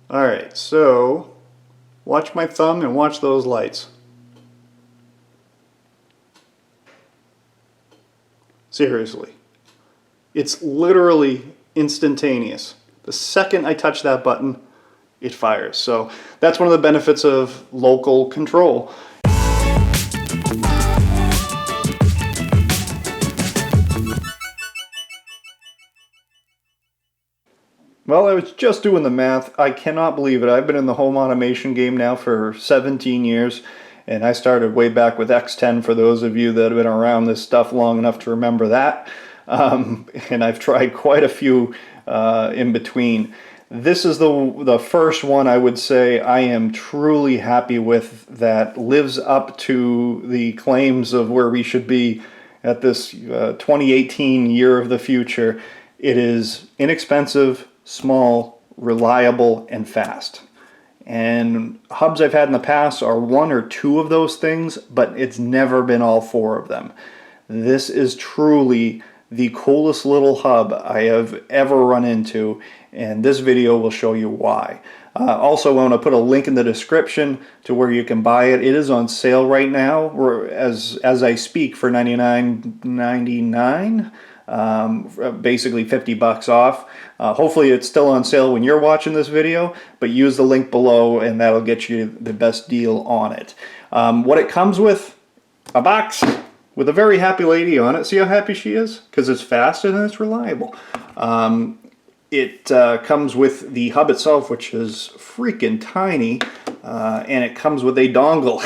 Alright, so watch my thumb and watch those lights. Seriously. It's literally instantaneous. The second I touch that button, it fires. So that's one of the benefits of local control. Well, I was just doing the math. I cannot believe it. I've been in the home automation game now for 17 years, and I started way back with X10 for those of you that have been around this stuff long enough to remember that. And I've tried quite a few in between. This is the first one I would say I am truly happy with that lives up to the claims of where we should be at this 2018 year of the future. It is inexpensive, small, reliable, and fast. And hubs I've had in the past are one or two of those things, but it's never been all four of them. This is truly the coolest little hub I have ever run into, and this video will show you why. Also, I want to put a link in the description to where you can buy it. It is on sale right now, as I speak, for $99.99. Basically 50 bucks off. Hopefully it's still on sale when you're watching this video, but use the link below and that'll get you the best deal on it. What it comes with, a box with a very happy lady on it. See how happy she is? Because it's fast and it's reliable. It comes with the hub itself, which is freaking tiny, and it comes with a dongle.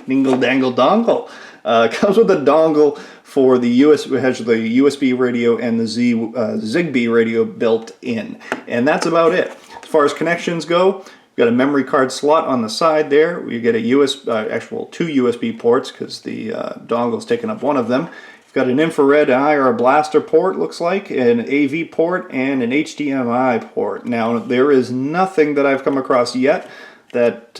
Dingle dangle dongle. It comes with a dongle for the USB radio and the Zigbee radio built in. And that's about it. As far as connections go, we've got a memory card slot on the side there. We get a actual two USB ports because the dongle's taking up one of them. You've got an infrared eye or a blaster port, looks like, an AV port, and an HDMI port. Now, there is nothing that I've come across yet that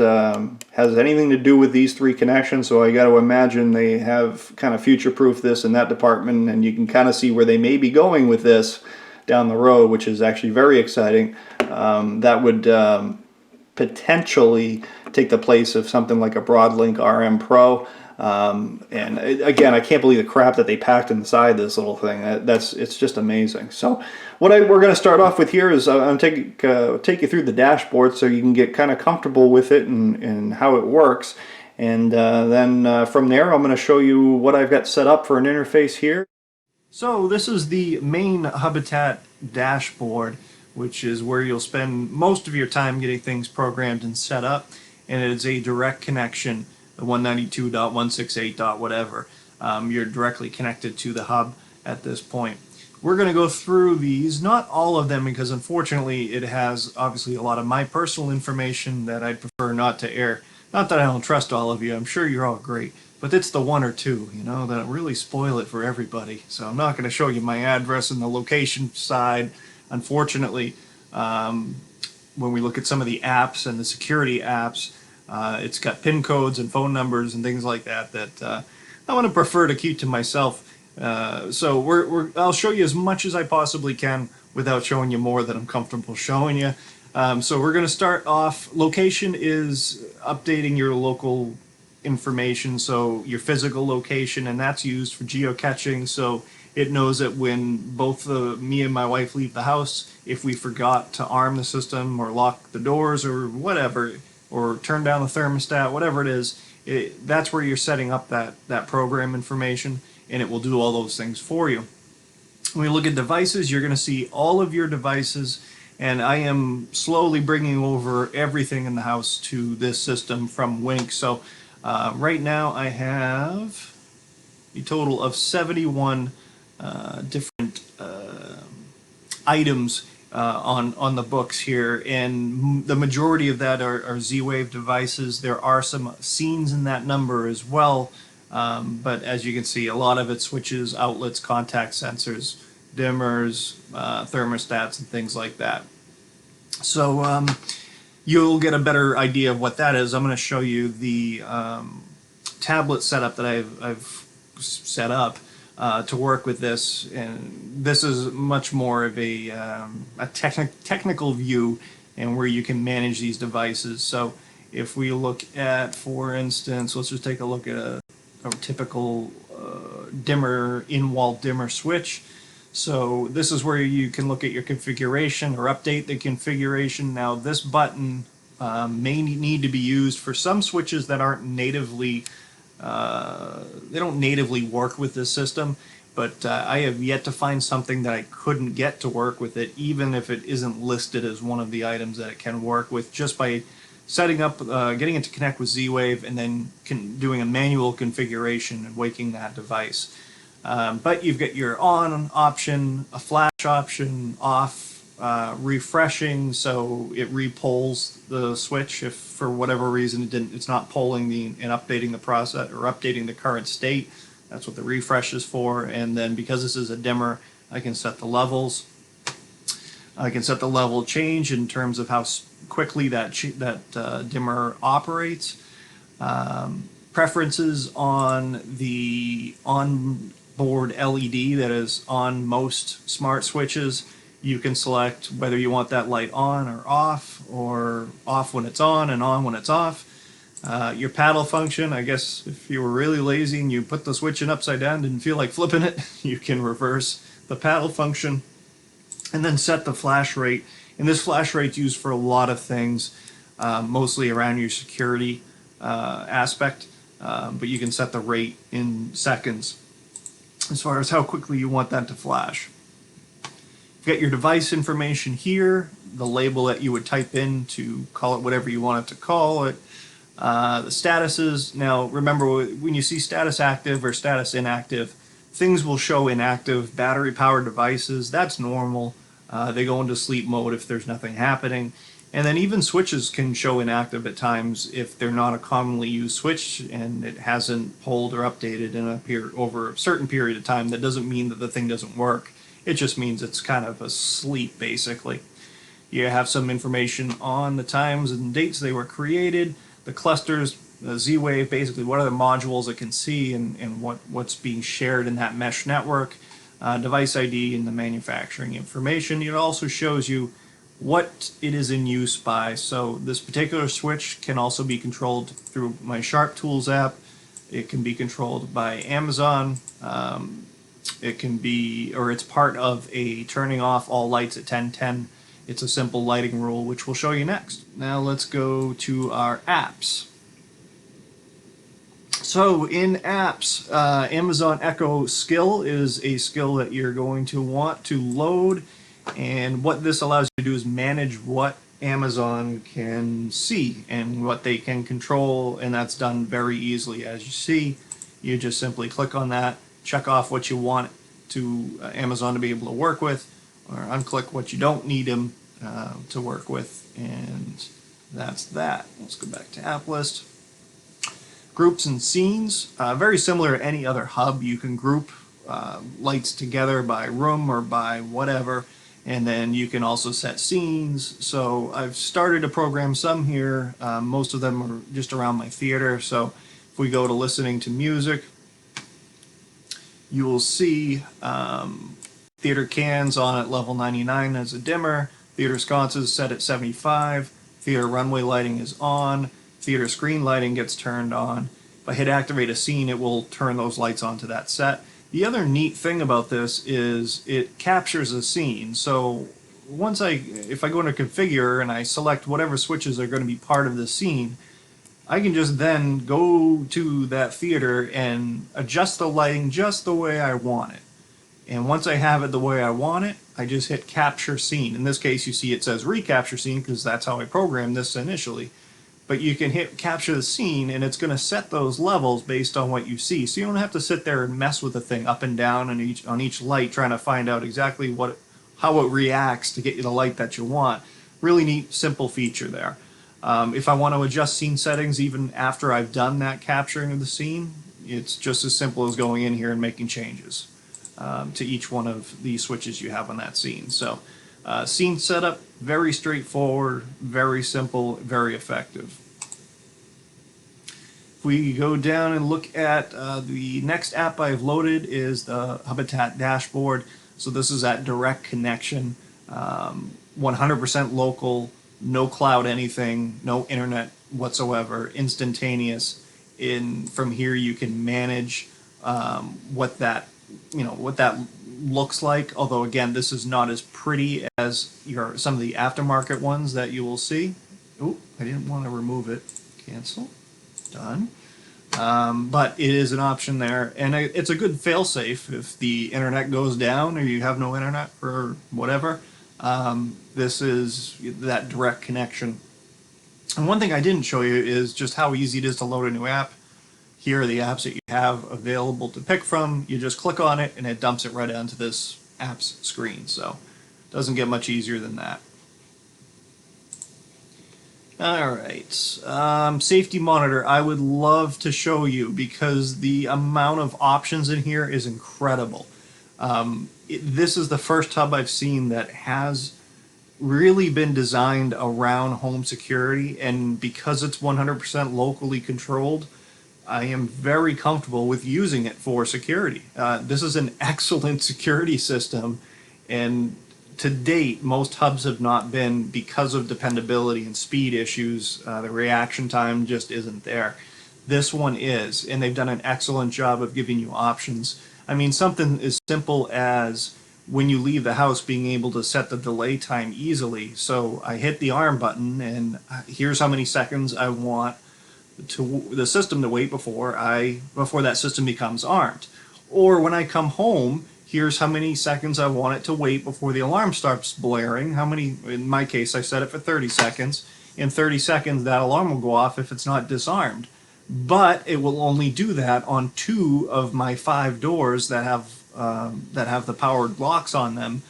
has anything to do with these three connections, so I got to imagine they have kind of future-proof this in that department, and you can kind of see where they may be going with this down the road, which is actually very exciting. That would potentially take the place of something like a Broadlink RM Pro. And again, I can't believe the crap that they packed inside this little thing. It's just amazing. So what we're going to start off with here is I'm take you through the dashboard so you can get kind of comfortable with it and how it works. And then from there, I'm going to show you what I've got set up for an interface here. So this is the main HUBITAT dashboard, which is where you'll spend most of your time getting things programmed and set up. And it is a direct connection. 192.168. whatever. You're directly connected to the hub at this point. We're going to go through these, not all of them, because unfortunately it has obviously a lot of my personal information that I'd prefer not to air. Not that I don't trust all of you, I'm sure you're all great, but it's the one or two, you know, that really spoil it for everybody. So I'm not going to show you my address and the location side, unfortunately. When we look at some of the apps and the security apps, it's got PIN codes and phone numbers and things like that I want to prefer to keep to myself. So I'll show you as much as I possibly can without showing you more than I'm comfortable showing you. So we're going to start off. Location is updating your local information, so your physical location, and that's used for geocaching. So it knows that when both me and my wife leave the house, if we forgot to arm the system or lock the doors or whatever, or turn down the thermostat, whatever it is, that's where you're setting up that program information, and it will do all those things for you. When you look at devices, you're going to see all of your devices, and I am slowly bringing over everything in the house to this system from Wink. So right now I have a total of 71 different items on the books here, and the majority of that are Z-Wave devices. There are some scenes in that number as well, but as you can see, a lot of it switches, outlets, contact sensors, dimmers, thermostats, and things like that. So you'll get a better idea of what that is. I'm going to show you the tablet setup that I've set up to work with this, and this is much more of a technical view and where you can manage these devices. So if we look at, for instance, let's just take a look at a typical dimmer, in-wall dimmer switch. So this is where you can look at your configuration or update the configuration. Now this button may need to be used for some switches that aren't natively, they don't natively work with this system, but I have yet to find something that I couldn't get to work with it, even if it isn't listed as one of the items that it can work with, just by setting up, getting it to connect with Z-Wave, and then doing a manual configuration and waking that device. But you've got your on option, a flash option, off, refreshing, so it repolls the switch if for whatever reason it's not polling and updating the process or updating the current state. That's what the refresh is for. And then because this is a dimmer, I can set the levels. I can set the level change in terms of how quickly that dimmer operates. Preferences on the onboard LED that is on most smart switches. You can select whether you want that light on or off when it's on and on when it's off. Your paddle function, I guess if you were really lazy and you put the switch in upside down, didn't feel like flipping it, you can reverse the paddle function and then set the flash rate. And this flash rate's used for a lot of things, mostly around your security aspect, but you can set the rate in seconds as far as how quickly you want that to flash. You've got your device information here, the label that you would type in to call it whatever you want it to call it. The statuses, now remember when you see status active or status inactive, things will show inactive. Battery powered devices, that's normal. They go into sleep mode if there's nothing happening. And then even switches can show inactive at times if they're not a commonly used switch and it hasn't polled or updated in over a certain period of time. That doesn't mean that the thing doesn't work. It just means it's kind of asleep, basically. You have some information on the times and dates they were created, the clusters, the Z-Wave, basically what are the modules it can see and what's being shared in that mesh network, device ID, and the manufacturing information. It also shows you what it is in use by. So this particular switch can also be controlled through my Sharp Tools app. It can be controlled by Amazon. It can be, or it's part of a turning off all lights at 10:10. It's a simple lighting rule, which we'll show you next. Now let's go to our apps. So in apps, Amazon Echo skill is a skill that you're going to want to load. And what this allows you to do is manage what Amazon can see and what they can control. And that's done very easily. As you see, you just simply click on that, check off what you want to Amazon to be able to work with, or unclick what you don't need them to work with, and that's that. Let's go back to app list. Groups and scenes, very similar to any other hub. You can group lights together by room or by whatever, and then you can also set scenes. So I've started to program some here. Most of them are just around my theater. So if we go to listening to music, you will see theater cans on at level 99 as a dimmer, theater sconces set at 75, theater runway lighting is on, theater screen lighting gets turned on. If I hit activate a scene, it will turn those lights onto that set. The other neat thing about this is it captures a scene. So if I go into configure and I select whatever switches are going to be part of the scene, I can just then go to that theater and adjust the lighting just the way I want it. And once I have it the way I want it, I just hit capture scene. In this case, you see it says recapture scene because that's how I programmed this initially. But you can hit capture the scene and it's going to set those levels based on what you see. So you don't have to sit there and mess with the thing up and down and on each light trying to find out exactly how it reacts to get you the light that you want. Really neat, simple feature there. If I want to adjust scene settings even after I've done that capturing of the scene, it's just as simple as going in here and making changes to each one of the switches you have on that scene. So scene setup, very straightforward, very simple, very effective. If we go down and look at the next app I've loaded is the HUBITAT dashboard. So this is that direct connection, 100% local, no cloud anything, no internet whatsoever, instantaneous. From here you can manage what that looks like. Although again, this is not as pretty as some of the aftermarket ones that you will see. Oh, I didn't want to remove it. Cancel. Done. But it is an option there, and it's a good fail-safe if the internet goes down or you have no internet for whatever. This is that direct connection. And one thing I didn't show you is just how easy it is to load a new app. Here are the apps that you have available to pick from. You just click on it and it dumps it right onto this apps screen. So it doesn't get much easier than that. All right, safety monitor. I would love to show you because the amount of options in here is incredible. This is the first hub I've seen that has really been designed around home security, and because it's 100% locally controlled, I am very comfortable with using it for security. This is an excellent security system, and to date, most hubs have not been, because of dependability and speed issues, the reaction time just isn't there. This one is, and they've done an excellent job of giving you options. I mean, something as simple as when you leave the house, being able to set the delay time easily. So I hit the arm button, and here's how many seconds I want the system to wait before that system becomes armed. Or when I come home, here's how many seconds I want it to wait before the alarm starts blaring. How many, in my case, I set it for 30 seconds. In 30 seconds, that alarm will go off if it's not disarmed. But it will only do that on 2 of my 5 doors that have the powered locks on them,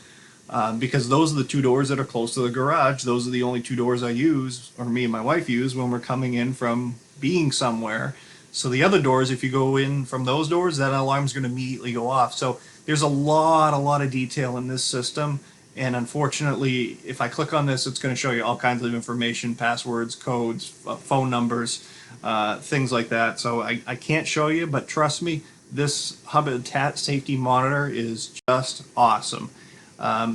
because those are the 2 doors that are close to the garage. Those are the only 2 doors I use, or me and my wife use, when we're coming in from being somewhere. So the other doors, if you go in from those doors, that alarm's going to immediately go off. So there's a lot of detail in this system, and unfortunately, if I click on this, it's going to show you all kinds of information, passwords, codes, phone numbers, things like that. So I can't show you, but trust me, this HUBITAT safety monitor is just awesome.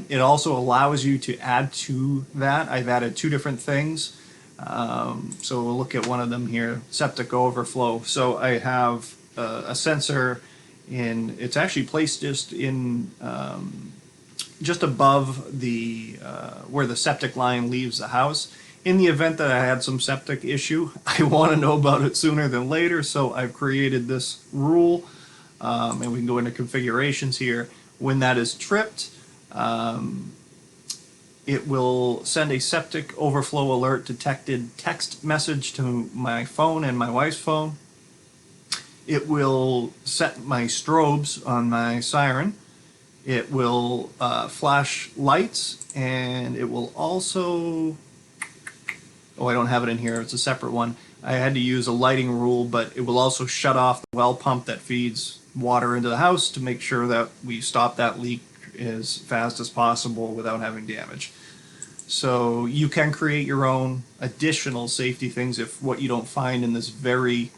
It also allows you to add to that. I've added 2 different things. So we'll look at one of them here, Septic Overflow. So I have a sensor it's actually placed just just above the where the septic line leaves the house. In the event that I had some septic issue, I want to know about it sooner than later, so I've created this rule, and we can go into configurations here. When that is tripped, it will send a septic overflow alert detected text message to my phone and my wife's phone. It will set my strobes on my siren. It will flash lights, and it will also, oh, I don't have it in here, it's a separate one. I had to use a lighting rule, but it will also shut off the well pump that feeds water into the house to make sure that we stop that leak as fast as possible without having damage. So you can create your own additional safety things if what you don't find in this very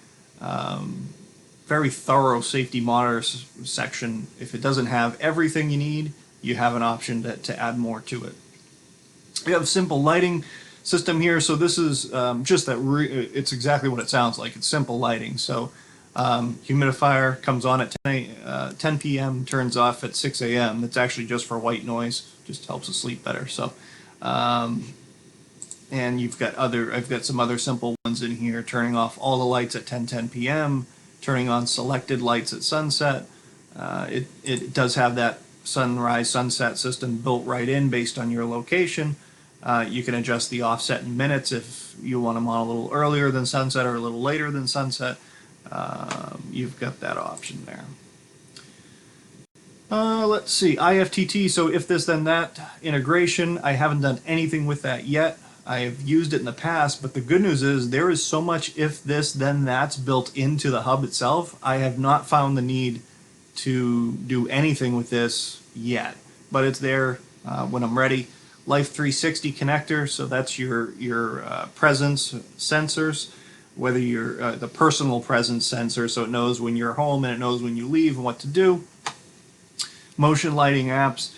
thorough safety monitor section. If it doesn't have everything you need, you have an option to add more to it. We have simple lighting system here. So this is just that it's exactly what it sounds like. It's simple lighting. So humidifier comes on at 10 p.m., turns off at 6 a.m. It's actually just for white noise, just helps us sleep better. So and I've got some other simple ones in here, turning off all the lights at 10 p.m., turning on selected lights at sunset. It does have that sunrise sunset system built right in based on your location. You can adjust the offset in minutes if you want them on a little earlier than sunset or a little later than sunset. You've got that option there. Let's see, IFTT, so if this then that integration, I haven't done anything with that yet. I have used it in the past, but the good news is there is so much if this then that's built into the hub itself. I have not found the need to do anything with this yet, but it's there when I'm ready. Life 360 connector, so that's your presence sensors, whether you're the personal presence sensor, so it knows when you're home and it knows when you leave and what to do. Motion lighting apps,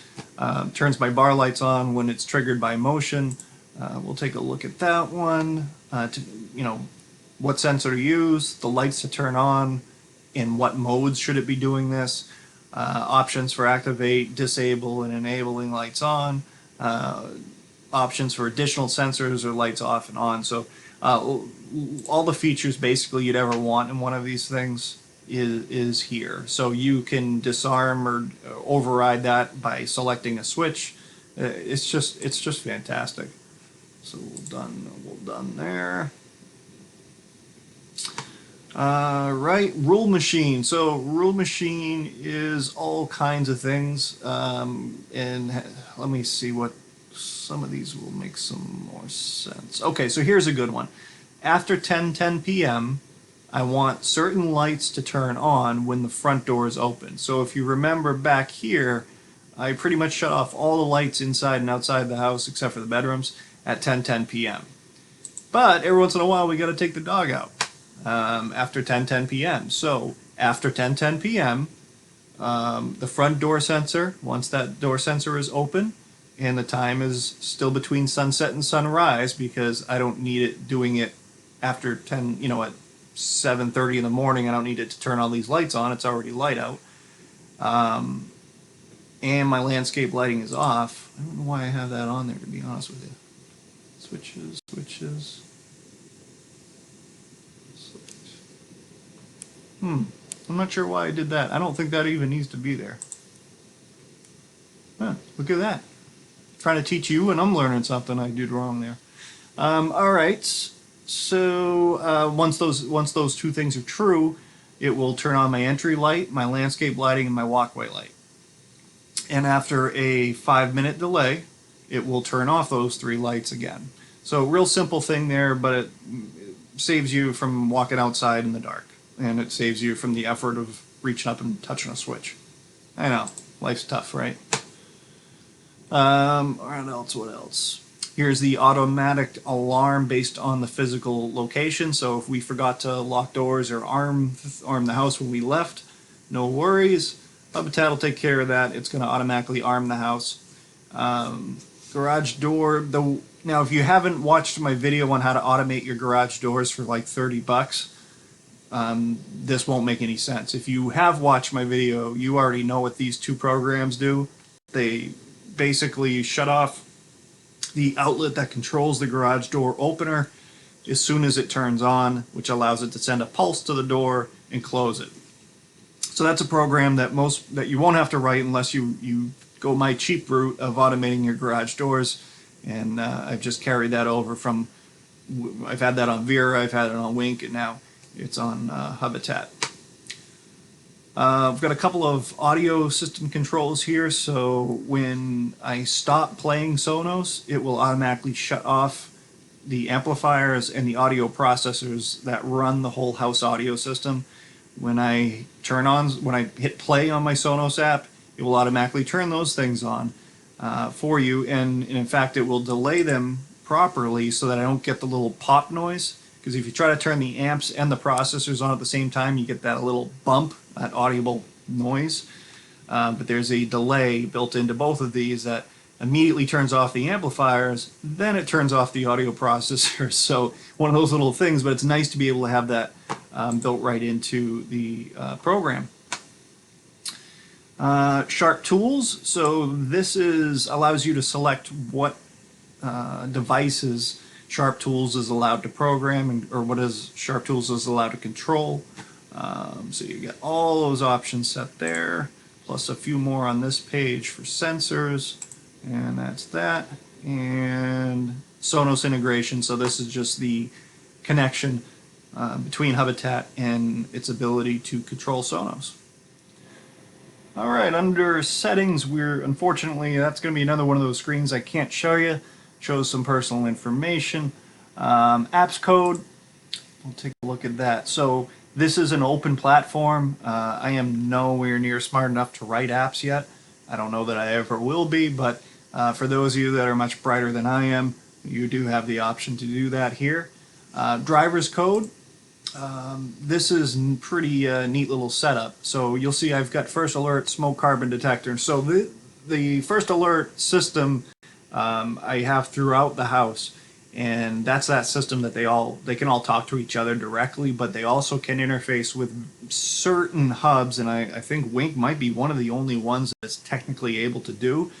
turns my bar lights on when it's triggered by motion. We'll take a look at that one. What sensor to use, the lights to turn on, in what modes should it be doing this, options for activate, disable, and enabling lights on, options for additional sensors or lights off and on. So all the features basically you'd ever want in one of these things is here. So you can disarm or override that by selecting a switch. It's just fantastic. So we're done there. Right, rule machine. So rule machine is all kinds of things, and let me see what some of these will make some more sense. Okay, so here's a good one. After 10:10 p.m., I want certain lights to turn on when the front door is open. So if you remember back here, I pretty much shut off all the lights inside and outside the house except for the bedrooms at 10:10 p.m. But every once in a while we got to take the dog out after 10:10 p.m. So after 10:10 p.m., the front door sensor, once that door sensor is open and the time is still between sunset and sunrise, because I don't need it doing it after 10, at 7:30 in the morning. I don't need it to turn all these lights on. It's already light out. And my landscape lighting is off. I don't know why I have that on there, to be honest with you. Switches. I'm not sure why I did that. I don't think that even needs to be there. Huh, look at that. Trying to teach you and I'm learning something I did wrong there. All right. So once those two things are true, it will turn on my entry light, my landscape lighting, and my walkway light. And after a 5-minute delay, it will turn off those three lights again. So real simple thing there, but it saves you from walking outside in the dark. And it saves you from the effort of reaching up and touching a switch. I know, life's tough, right? What else? Here's the automatic alarm based on the physical location. So if we forgot to lock doors or arm the house when we left, no worries. HUBITAT will take care of that. It's going to automatically arm the house. Garage door. Now, if you haven't watched my video on how to automate your garage doors for like $30, this won't make any sense. If you have watched my video, you already know what these two programs do. They basically shut off the outlet that controls the garage door opener as soon as it turns on, which allows it to send a pulse to the door and close it. So that's a program that you won't have to write unless you go my cheap route of automating your garage doors. And I've just carried that over from, I've had that on Vera, I've had it on Wink, and now it's on HUBITAT. I've got a couple of audio system controls here, so when I stop playing Sonos, it will automatically shut off the amplifiers and the audio processors that run the whole house audio system. When I hit play on my Sonos app, it will automatically turn those things on for you, and in fact it will delay them properly so that I don't get the little pop noise. Because if you try to turn the amps and the processors on at the same time, you get that little bump, that audible noise. But there's a delay built into both of these that immediately turns off the amplifiers, then it turns off the audio processors. So one of those little things, but it's nice to be able to have that built right into the program. Sharp Tools. So this allows you to select what devices Sharp Tools is allowed to program, or what Sharp Tools is allowed to control. So you get all those options set there, plus a few more on this page for sensors, and that's that. And Sonos integration, so this is just the connection between HUBITAT and its ability to control Sonos. All right, under settings, unfortunately, that's going to be another one of those screens I can't show you. Shows some personal information. Apps code, we'll take a look at that. So this is an open platform. I am nowhere near smart enough to write apps yet. I don't know that I ever will be, but for those of you that are much brighter than I am, you do have the option to do that here. Driver's code. This is pretty neat little setup. So you'll see I've got first alert, smoke, carbon detector. So the first alert system I have throughout the house. And that's that system that they can all talk to each other directly, but they also can interface with certain hubs, and I think Wink might be one of the only ones that's technically able to do.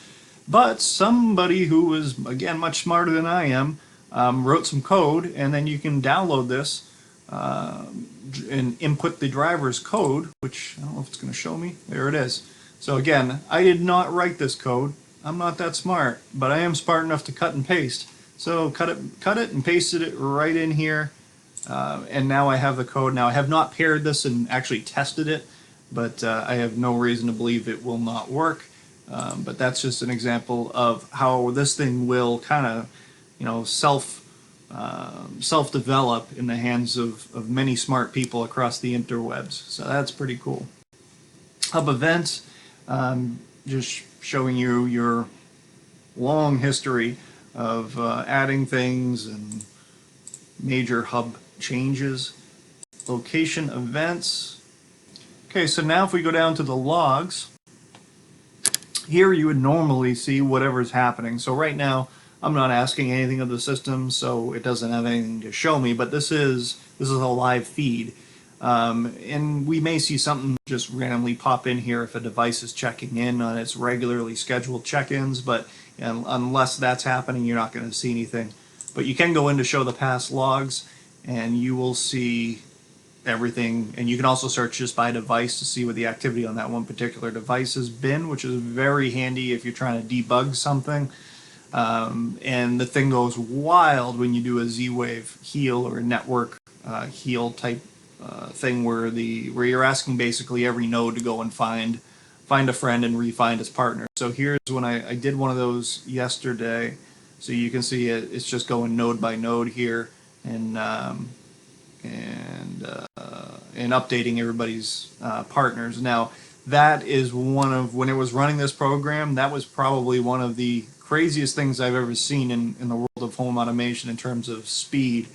But somebody who was, again, much smarter than I am, wrote some code, and then you can download this and input the driver's code, which I don't know if it's going to show me. There it is. So again, I did not write this code. I'm not that smart, but I am smart enough to cut and paste. So cut it and pasted it right in here, and now I have the code. Now I have not paired this and actually tested it, but I have no reason to believe it will not work. But that's just an example of how this thing will kind of, self-develop in the hands of many smart people across the interwebs. So that's pretty cool. Hub events, just showing you your long history of adding things and major hub changes. Location events. Okay, so now if we go down to the logs, here you would normally see whatever's happening. So right now I'm not asking anything of the system, so it doesn't have anything to show me, but this is a live feed. And we may see something just randomly pop in here if a device is checking in on its regularly scheduled check-ins, but unless that's happening, you're not going to see anything. But you can go in to show the past logs, and you will see everything. And you can also search just by device to see what the activity on that one particular device has been, which is very handy if you're trying to debug something. And the thing goes wild when you do a Z-Wave heal or a network heal type thing where you're asking basically every node to go and find a friend and re-find his partner. So here's when I did one of those yesterday. So you can see it's just going node by node here and updating everybody's partners. Now that is when it was running this program, that was probably one of the craziest things I've ever seen in the world of home automation in terms of speed.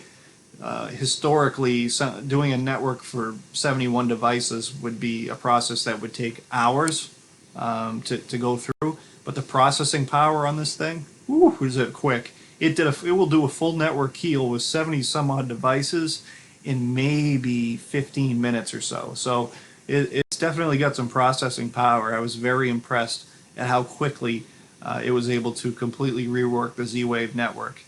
Historically, doing a network for 71 devices would be a process that would take hours to go through. But the processing power on this thing, whew, is it quick. It will do a full network heal with 70 some odd devices in maybe 15 minutes or so. So it's definitely got some processing power. I was very impressed at how quickly it was able to completely rework the Z-Wave network.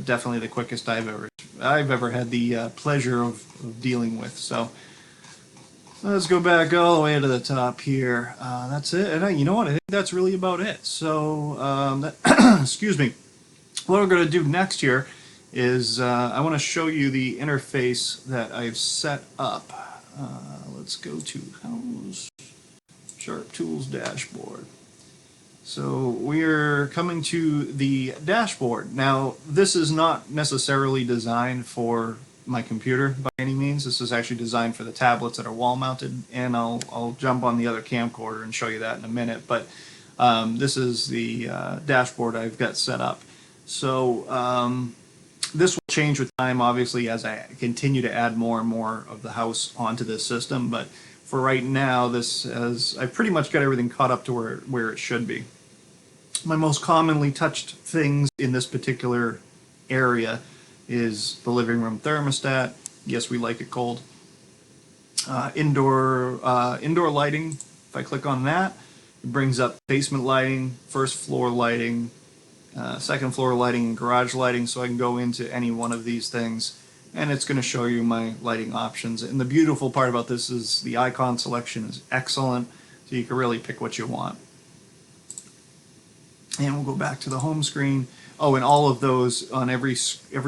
Definitely the quickest I've ever had the pleasure of dealing with. So let's go back all the way to the top here. That's it. And you know what? I think that's really about it. So excuse me. What we're going to do next here is I want to show you the interface that I've set up. Let's go to House Sharp Tools Dashboard. So we're coming to the dashboard. Now, this is not necessarily designed for my computer by any means. This is actually designed for the tablets that are wall mounted, and I'll jump on the other camcorder and show you that in a minute. But this is the dashboard I've got set up. So this will change with time, obviously, as I continue to add more and more of the house onto this system. But for right now, I've pretty much got everything caught up to where it should be. My most commonly touched things in this particular area is the living room thermostat. Yes, we like it cold. Indoor lighting. If I click on that, it brings up basement lighting, first floor lighting, second floor lighting, and garage lighting. So I can go into any one of these things, and it's going to show you my lighting options. And the beautiful part about this is the icon selection is excellent, so you can really pick what you want. And we'll go back to the home screen. Oh, and all of those on every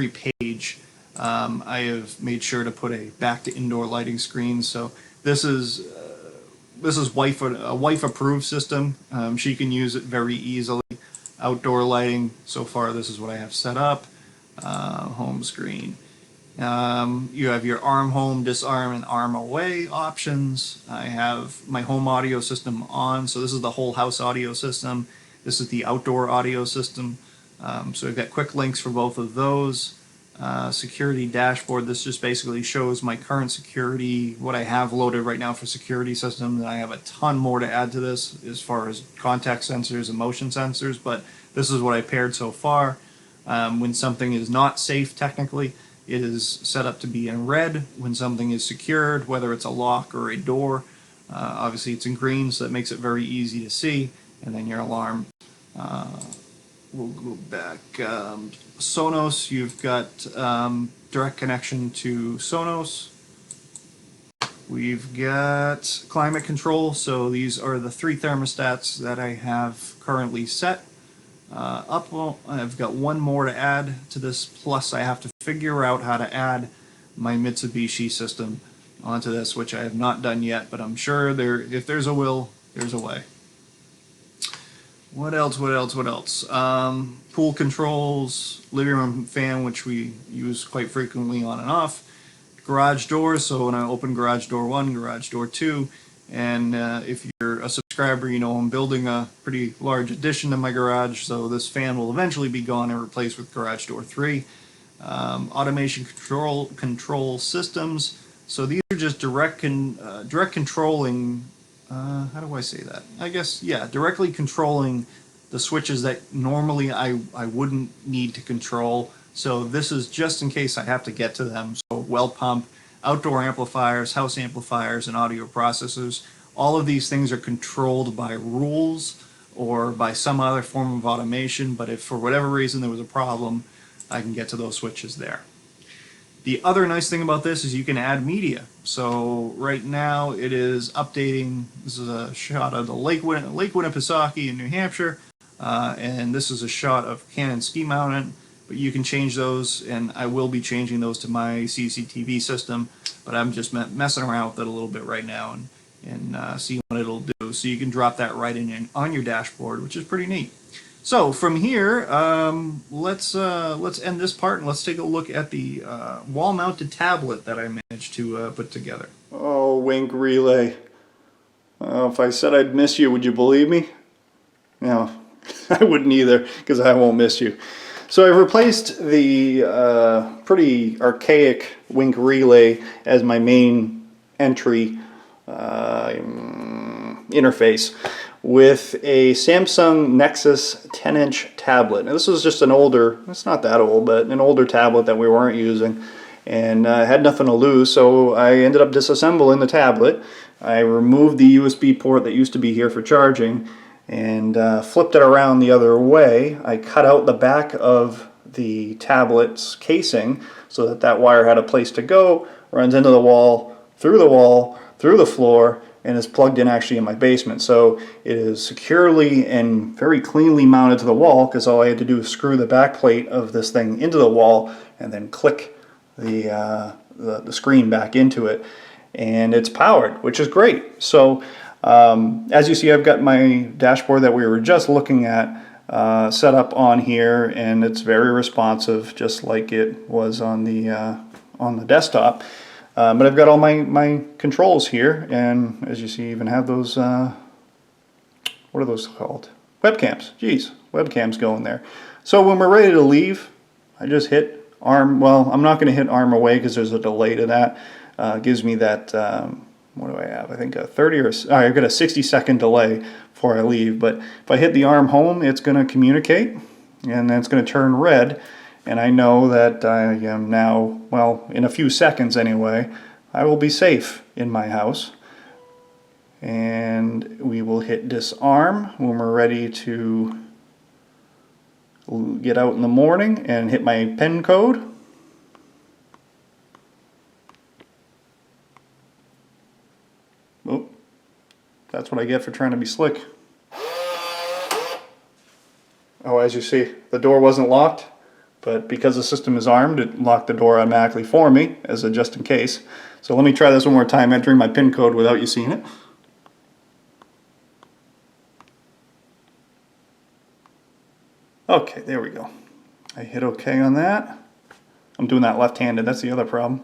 page, I have made sure to put a back to indoor lighting screen. So this is a wife approved system. She can use it very easily. Outdoor lighting. So far, this is what I have set up. Home screen. You have your arm home, disarm, and arm away options. I have my home audio system on. So this is the whole house audio system. This is the outdoor audio system. So we've got quick links for both of those. Security dashboard. This just basically shows my current security, what I have loaded right now for security systems. And I have a ton more to add to this as far as contact sensors and motion sensors, but This is what I paired so far. When something is not safe technically, it is set up to be in red. When something is secured, whether it's a lock or a door, obviously it's in green, so that makes it very easy to see. And then your alarm, we'll go back. Sonos, you've got direct connection to Sonos. We've got climate control, so these are the 3 thermostats that I have currently set up. I've got one more to add to this, plus I have to figure out how to add my Mitsubishi system onto this, which I have not done yet, but I'm sure if there's a will, there's a way. What else? Pool controls, living room fan, which we use quite frequently on and off. Garage doors, so when I open garage door 1, garage door 2, and if you're a subscriber, you know I'm building a pretty large addition to my garage, so this fan will eventually be gone and replaced with garage door 3. Automation control systems, so these are just direct controlling, how do I say that? I guess, yeah, directly controlling the switches that normally I wouldn't need to control. So this is just in case I have to get to them. So well pump, outdoor amplifiers, house amplifiers, and audio processors. All of these things are controlled by rules or by some other form of automation, but if for whatever reason there was a problem, I can get to those switches there. The other nice thing about this is you can add media. So right now it is updating. This is a shot of the Lake Winnipesaukee in New Hampshire, and this is a shot of Canon Ski Mountain. But you can change those, and I will be changing those to my CCTV system, but I'm just messing around with it a little bit right now and seeing what it'll do. So you can drop that right in on your dashboard, which is pretty neat. So from here, let's end this part and let's take a look at the wall-mounted tablet that I managed to put together. Oh, Wink Relay. If I said I'd miss you, would you believe me? No, I wouldn't either, because I won't miss you. So I've replaced the pretty archaic Wink Relay as my main entry interface with a Samsung Nexus 10-inch tablet. Now this was just an older, it's not that old, but an older tablet that we weren't using, and had nothing to lose, so I ended up disassembling the tablet. I removed the USB port that used to be here for charging and flipped it around the other way. I cut out the back of the tablet's casing so that that wire had a place to go, runs into the wall, through the floor, and is plugged in actually in my basement. So it is securely and very cleanly mounted to the wall, because all I had to do was screw the back plate of this thing into the wall and then click the screen back into it, and it's powered, which is great. So as you see, I've got my dashboard that we were just looking at set up on here, and it's very responsive, just like it was on the desktop. But I've got all my controls here, and as you see, even have those, what are those called? Webcams. Geez, webcams going there. So when we're ready to leave, I just hit arm. Well, I'm not going to hit arm away because there's a delay to that. Gives me that, what do I have? I think a 30 or, I've got a 60-second delay before I leave. But if I hit the arm home, it's going to communicate, and then it's going to turn red. And I know that I am now, well, in a few seconds anyway, I will be safe in my house. And we will hit disarm when we're ready to get out in the morning and hit my PIN code. Oh, that's what I get for trying to be slick. Oh, as you see, the door wasn't locked. But because the system is armed, it locked the door automatically for me, as a just in case. So let me try this one more time, entering my PIN code without you seeing it. Okay, there we go. I hit OK on that. I'm doing that left-handed, that's the other problem.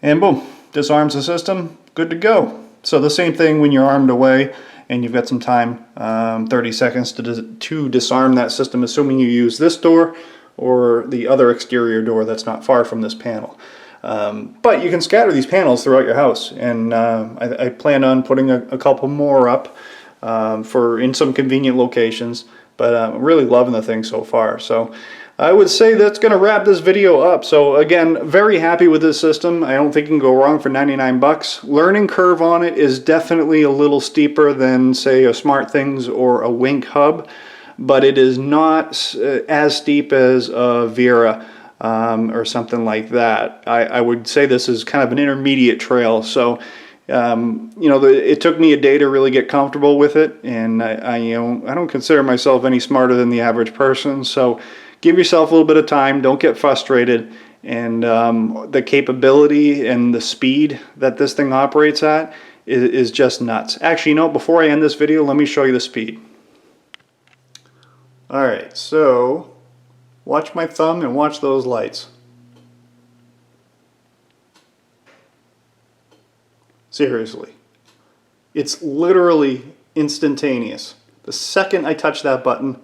And boom, disarms the system, good to go. So the same thing when you're armed away and you've got some time, 30 seconds to disarm that system, assuming you use this door or the other exterior door that's not far from this panel. But you can scatter these panels throughout your house, and I plan on putting a couple more up in some convenient locations. but I'm really loving the thing so far. So I would say that's going to wrap this video up. So again, very happy with this system. I don't think you can go wrong for 99 bucks. Learning curve on it is definitely a little steeper than, say, a SmartThings or a Wink hub, but it is not as steep as a Vera or something like that. I would say this is kind of an intermediate trail. So you know, it took me a day to really get comfortable with it, and I don't consider myself any smarter than the average person. So give yourself a little bit of time. Don't get frustrated. And the capability and the speed that this thing operates at is just nuts. Actually, you know, before I end this video, let me show you the speed. All right, so watch my thumb and watch those lights. Seriously, it's literally instantaneous. The second I touch that button,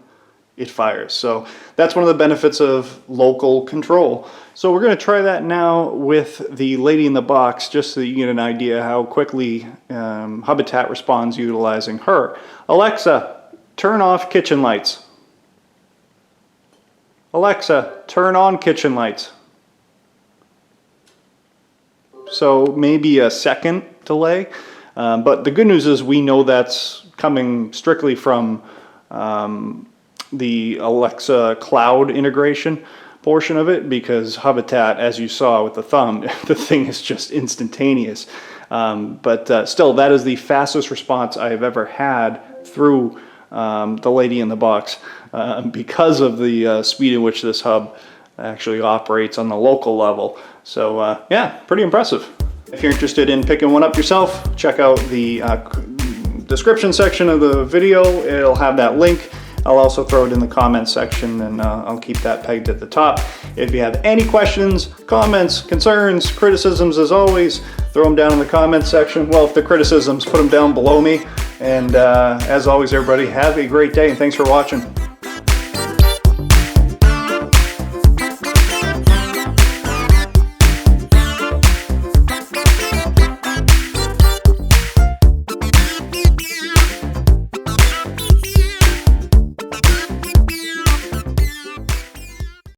it fires. So that's one of the benefits of local control. So we're going to try that now with the lady in the box, just so you get an idea how quickly HUBITAT responds utilizing her. Alexa, turn off kitchen lights. Alexa, turn on kitchen lights. So maybe a second delay, but the good news is we know that's coming strictly from the Alexa cloud integration portion of it, because HUBITAT, as you saw with the thumb, the thing is just instantaneous. But still, that is the fastest response I have ever had through the lady in the box because of the speed in which this hub actually operates on the local level. So yeah, pretty impressive. If you're interested in picking one up yourself, check out the description section of the video. It'll have that link. I'll also throw it in the comments section, and I'll keep that pegged at the top. If you have any questions, comments, concerns, criticisms, as always, throw them down in the comments section. Well, if they're criticisms, put them down below me. And as always, everybody, have a great day, and thanks for watching.